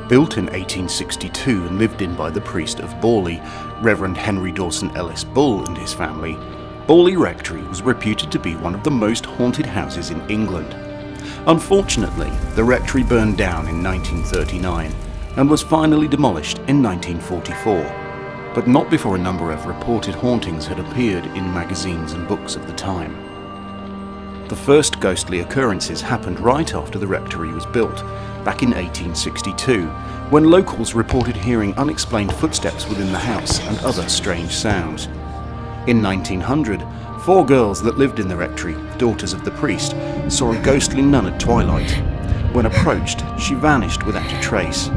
Built in 1862 and lived in by the priest of Borley, Reverend Henry Dawson Ellis Bull, and his family, Borley Rectory was reputed to be one of the most haunted houses in England. Unfortunately, the rectory burned down in 1939 and was finally demolished in 1944, but not before a number of reported hauntings had appeared in magazines and books of the time. The first ghostly occurrences happened right after the rectory was built, back in 1862, when locals reported hearing unexplained footsteps within the house and other strange sounds. In 1900, 4 girls that lived in the rectory, daughters of the priest, saw a ghostly nun at twilight. When approached, she vanished without a trace.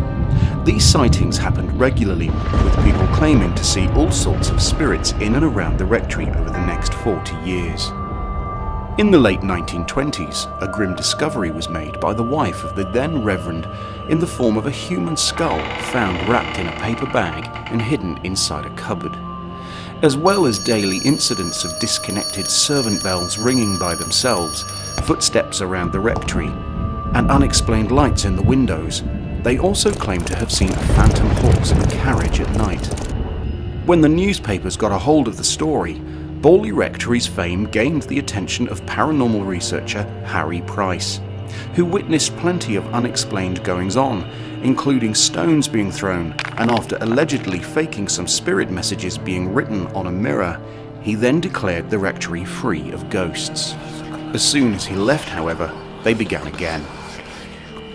These sightings happened regularly, with people claiming to see all sorts of spirits in and around the rectory over the next 40 years. In the late 1920s, a grim discovery was made by the wife of the then Reverend in the form of a human skull found wrapped in a paper bag and hidden inside a cupboard. As well as daily incidents of disconnected servant bells ringing by themselves, footsteps around the rectory, and unexplained lights in the windows, they also claim to have seen a phantom horse and carriage at night. When the newspapers got a hold of the story, Borley Rectory's fame gained the attention of paranormal researcher Harry Price, who witnessed plenty of unexplained goings-on, including stones being thrown, and after allegedly faking some spirit messages being written on a mirror, he then declared the rectory free of ghosts. As soon as he left, however, they began again.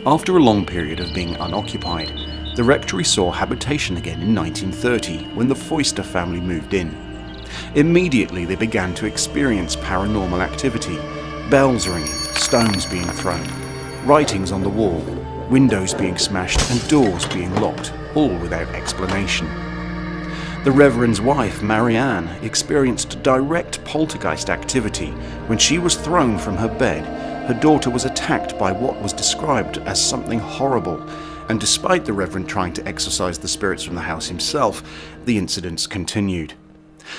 After a long period of being unoccupied, the rectory saw habitation again in 1930 when the Foyster family moved in. Immediately they began to experience paranormal activity, bells ringing, stones being thrown, writings on the wall, windows being smashed and doors being locked, all without explanation. The Reverend's wife, Marianne, experienced direct poltergeist activity when she was thrown from her bed. Her daughter was attacked by what was described as something horrible, and despite the Reverend trying to exorcise the spirits from the house himself, the incidents continued.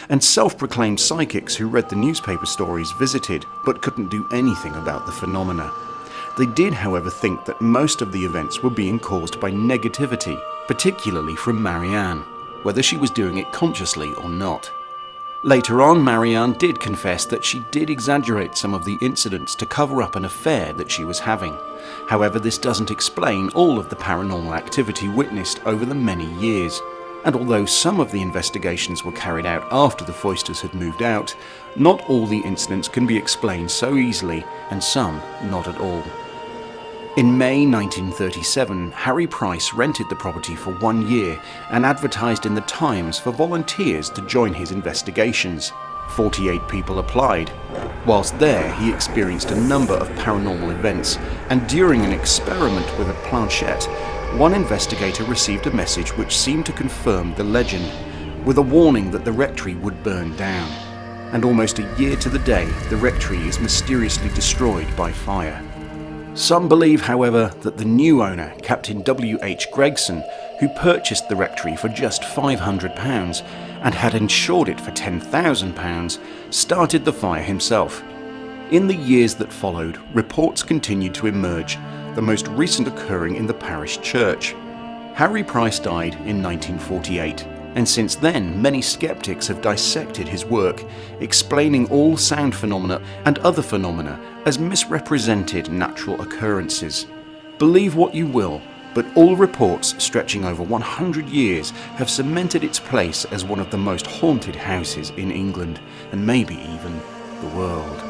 And self-proclaimed psychics who read the newspaper stories visited, but couldn't do anything about the phenomena. They did, however, think that most of the events were being caused by negativity, particularly from Marianne, whether she was doing it consciously or not. Later on, Marianne did confess that she did exaggerate some of the incidents to cover up an affair that she was having. However, this doesn't explain all of the paranormal activity witnessed over the many years. And although some of the investigations were carried out after the Foysters had moved out, not all the incidents can be explained so easily, and some not at all. In May 1937, Harry Price rented the property for 1 year and advertised in the Times for volunteers to join his investigations. 48 people applied. Whilst there, he experienced a number of paranormal events, and during an experiment with a planchette, one investigator received a message which seemed to confirm the legend, with a warning that the rectory would burn down. And almost a year to the day, the rectory is mysteriously destroyed by fire. Some believe, however, that the new owner, Captain W.H. Gregson, who purchased the rectory for just £500 and had insured it for £10,000, started the fire himself. In the years that followed, reports continued to emerge, the most recent occurring in the parish church. Harry Price died in 1948, and since then many skeptics have dissected his work, explaining all sound phenomena and other phenomena as misrepresented natural occurrences. Believe what you will, but all reports stretching over 100 years have cemented its place as one of the most haunted houses in England, and maybe even the world.